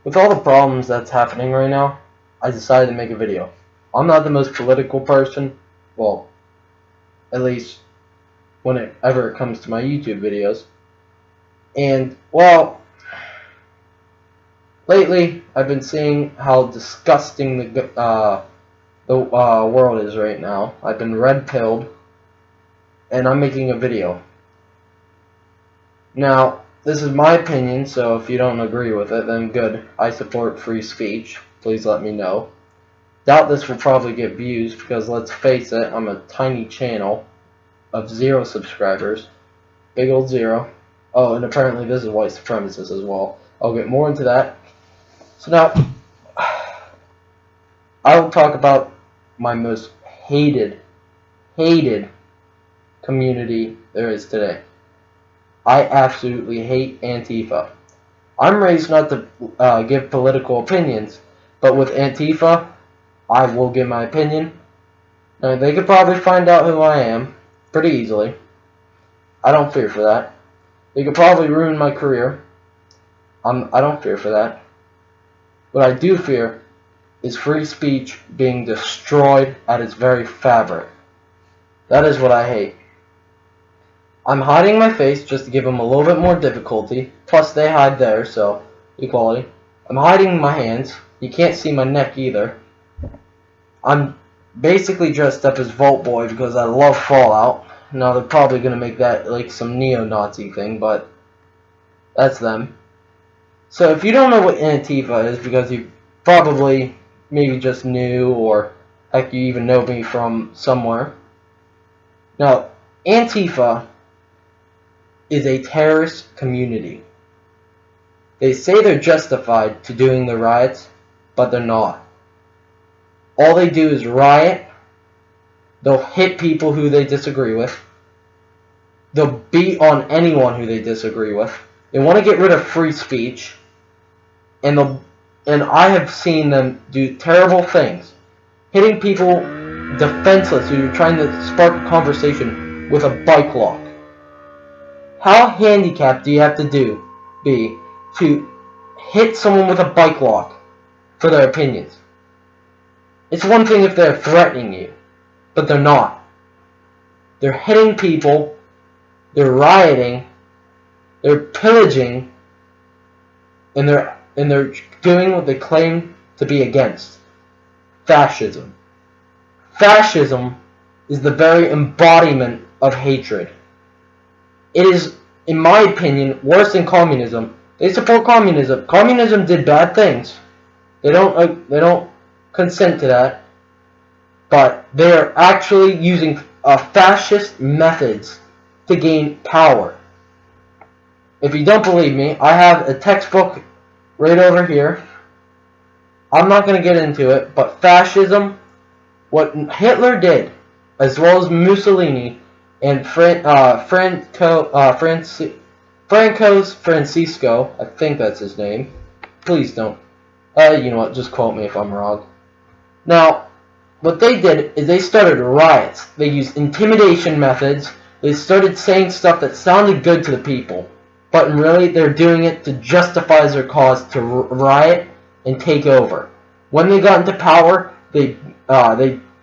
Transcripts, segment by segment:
With all the problems that's happening right now, I decided to make a video. I'm not the most political person, well, at least whenever it comes to my YouTube videos. And, well, lately I've been seeing how disgusting the world is right now. I've been red-pilled, and I'm making a video. Now, this is my opinion, so if you don't agree with it, then good. I support free speech. Please let me know. Doubt this will probably get views because, let's face it, I'm a tiny channel of 0 subscribers. Big old 0. Oh, and apparently this is white supremacist as well. I'll get more into that. So now, I will talk about my most hated community there is today. I absolutely hate Antifa. I'm raised not to give political opinions, but with Antifa, I will give my opinion. Now, they could probably find out who I am pretty easily. I don't fear for that. They could probably ruin my career. I don't fear for that. What I do fear is free speech being destroyed at its very fabric. That is what I hate. I'm hiding my face just to give them a little bit more difficulty. Plus, they hide theirs, so equality. I'm hiding my hands. You can't see my neck either. I'm basically dressed up as Vault Boy because I love Fallout. Now, they're probably going to make that like some neo-Nazi thing, but that's them. So, if you don't know what Antifa is, because you probably maybe just knew, or heck, you even know me from somewhere. Now, Antifa is a terrorist community. They say they're justified to doing the riots, but they're not. All they do is riot. They'll hit people who they disagree with. They'll beat on anyone who they disagree with. They want to get rid of free speech. And I have seen them do terrible things. Hitting people defenseless who are trying to spark a conversation with a bike lock. How handicapped do you have to be to hit someone with a bike lock for their opinions? It's one thing if they're threatening you, but they're not. They're hitting people, they're rioting, they're pillaging, and they're doing what they claim to be against. Fascism. Fascism is the very embodiment of hatred. It is, in my opinion, worse than communism. They support communism. Communism did bad things. They don't consent to that. But they are actually using fascist methods to gain power. If you don't believe me, I have a textbook right over here. I'm not going to get into it, but fascism, what Hitler did, as well as Mussolini, and Franco's Francisco, I think that's his name. Please don't. You know what, just quote me if I'm wrong. Now, what they did is they started riots. They used intimidation methods. They started saying stuff that sounded good to the people. But really, they're doing it to justify their cause to riot and take over. When they got into power, they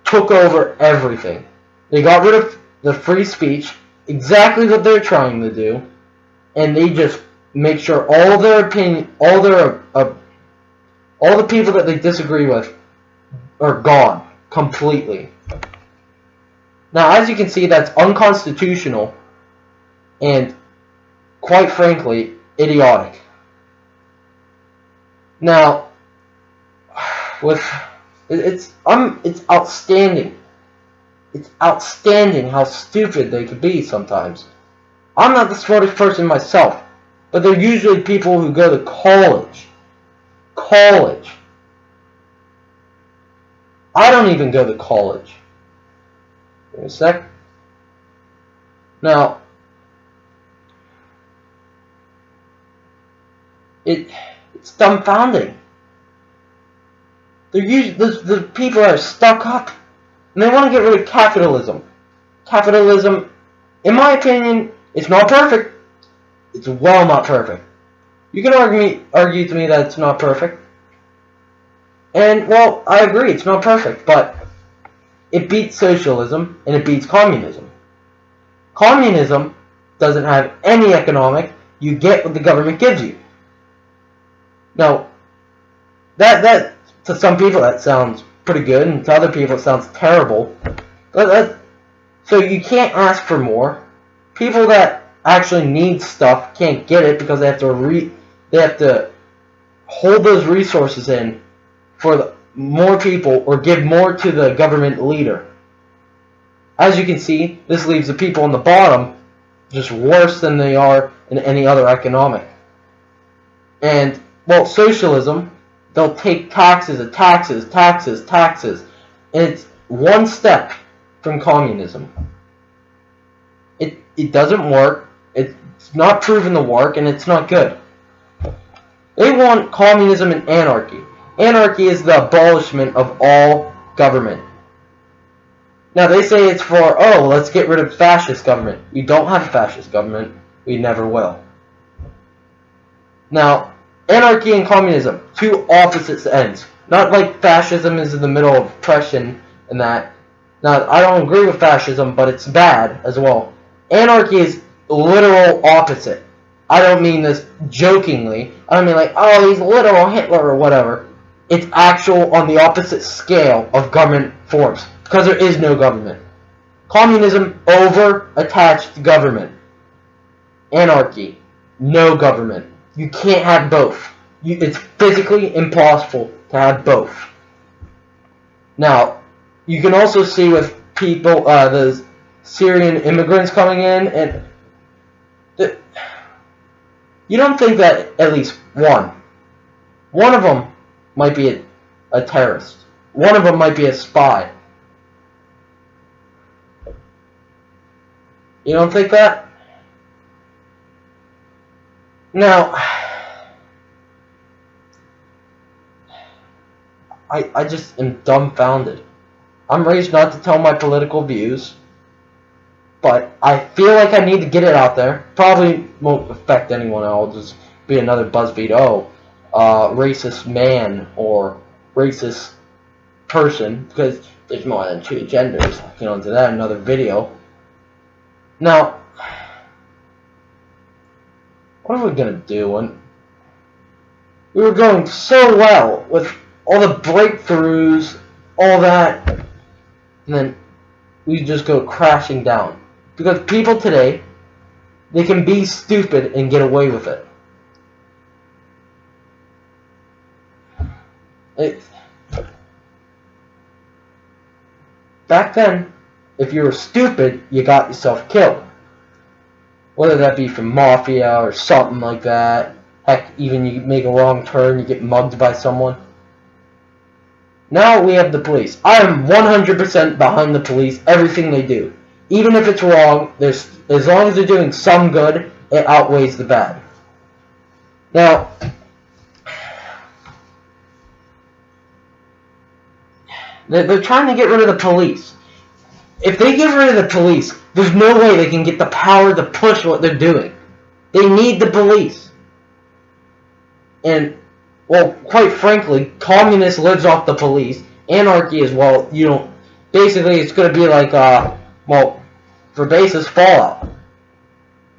took over everything. They got rid of the free speech, exactly what they're trying to do, and they just make sure all their opinion, all the people that they disagree with are gone completely. Now, as you can see, that's unconstitutional and, quite frankly, idiotic. Now, it's outstanding. It's outstanding how stupid they could be sometimes. I'm not the smartest person myself, but they're usually people who go to college. College. I don't even go to college. Wait a sec. Now, it's dumbfounding. The people are stuck up. And they want to get rid of capitalism. Capitalism, in my opinion, it's not perfect. It's well not perfect. You can argue to me that it's not perfect. And, well, I agree, it's not perfect, but it beats socialism and it beats communism. Communism doesn't have any economic. You get what the government gives you. Now, that to some people that sounds pretty good, and to other people it sounds terrible. So you can't ask for more. People that actually need stuff can't get it because they have to hold those resources in for more people or give more to the government leader. As you can see, this leaves the people on the bottom just worse than they are in any other economic. And, well, socialism, they'll take taxes and taxes, and it's one step from communism. It doesn't work, it's not proven to work, and it's not good. They want communism and anarchy. Anarchy is the abolishment of all government. Now they say it's for, oh, let's get rid of fascist government. We don't have a fascist government. We never will. Now, anarchy and communism, two opposite ends. Not like fascism is in the middle of oppression and that. Now, I don't agree with fascism, but it's bad as well. Anarchy is literal opposite. I don't mean this jokingly. I don't mean like, oh, he's literal Hitler or whatever. It's actual on the opposite scale of government forms. Because there is no government. Communism, over-attached government. Anarchy, no government. You can't have both. It's physically impossible to have both. Now, you can also see with people, the Syrian immigrants coming in, and you don't think that at least one of them might be a terrorist. One of them might be a spy. You don't think that? Now, I just am dumbfounded. I'm raised not to tell my political views, but I feel like I need to get it out there. Probably won't affect anyone. I'll just be another BuzzFeed, racist man or racist person, because there's more than two genders. I'll get into that in another video. Now, what are we gonna do? And we were going so well with all the breakthroughs, all that, and then we just go crashing down. Because people today, they can be stupid and get away with it. Back then, if you were stupid, you got yourself killed. Whether that be from mafia or something like that. Heck, even you make a wrong turn, you get mugged by someone. Now we have the police. I am 100% behind the police, everything they do. Even if it's wrong, as long as they're doing some good, it outweighs the bad. Now, they're trying to get rid of the police. If they get rid of the police, there's no way they can get the power to push what they're doing. They need the police. And, well, quite frankly, communist lives off the police. Anarchy as well. You don't. Basically, it's going to be like, for basis, Fallout.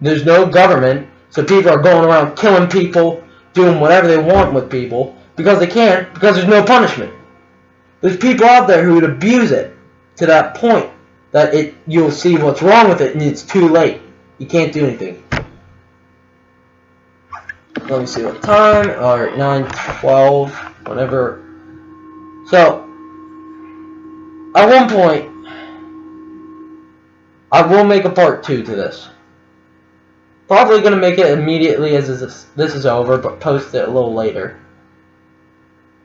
There's no government, so people are going around killing people, doing whatever they want with people, because they can, because there's no punishment. There's people out there who would abuse it to that point that you'll see what's wrong with it and it's too late. You can't do anything. Let me see what time. Alright, 9:12, whatever. So, at one point, I will make a part 2 to this. Probably going to make it immediately as this is over, but post it a little later.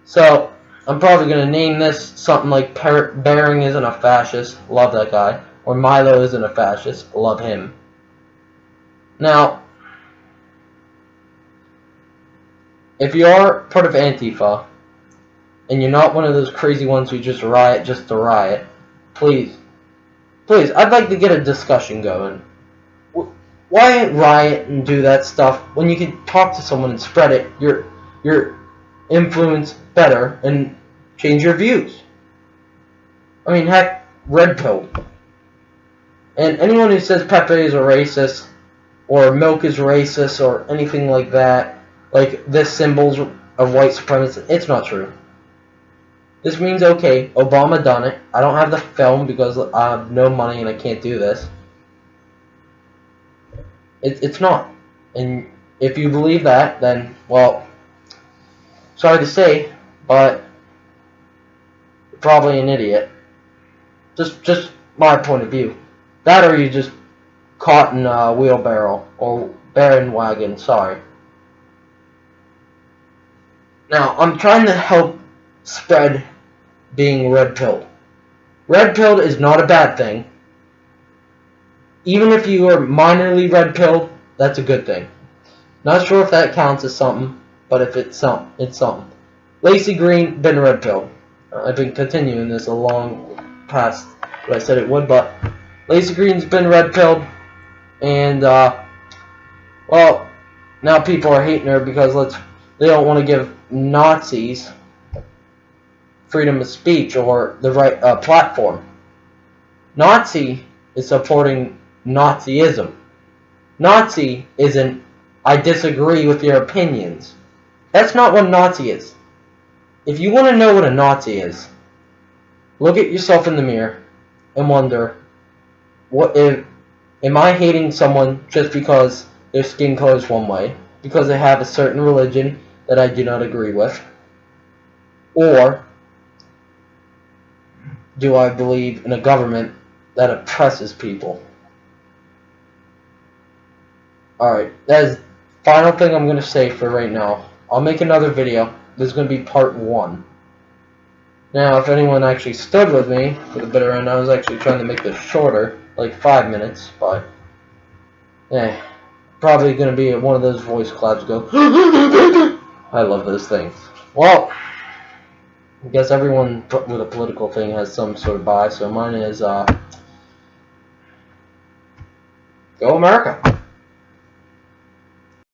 So, I'm probably going to name this something like Bering isn't a fascist, love that guy. Or Milo isn't a fascist, love him. Now, if you are part of Antifa, and you're not one of those crazy ones who just riot just to riot, please, I'd like to get a discussion going. Why riot and do that stuff when you can talk to someone and spread it, your influence better and change your views? I mean, heck, red pill. And anyone who says Pepe is a racist, or milk is racist, or anything like that, like this symbols of white supremacy, it's not true. This means, okay, Obama done it. I don't have the film because I have no money and I can't do this. It's not. And if you believe that, then, well, sorry to say, but you're probably an idiot. Just my point of view. That or you just caught in a wheelbarrow or bandwagon, sorry. Now, I'm trying to help spread being red-pilled. Red-pilled is not a bad thing. Even if you are minorly red-pilled, that's a good thing. Not sure if that counts as something, but if it's something, it's something. Lacey Green, been red-pilled. I've been continuing this a long past what I said it would, but Lacey Green's been red-pilled, and, well, now people are hating her because they don't want to give Nazis freedom of speech or the right platform. Nazi is supporting Nazism. Nazi isn't, I disagree with your opinions. That's not what Nazi is. If you want to know what a Nazi is, look at yourself in the mirror and wonder, am I hating someone just because their skin color is one way, because they have a certain religion that I do not agree with? Or do I believe in a government that oppresses people? Alright, that is the final thing I'm going to say for right now. I'll make another video. This is going to be part 1. Now, if anyone actually stood with me for the bitter end, I was actually trying to make this shorter, like 5 minutes, but probably going to be one of those voice claps go. I love those things. Well, I guess everyone with a political thing has some sort of bias, so mine is, Go America!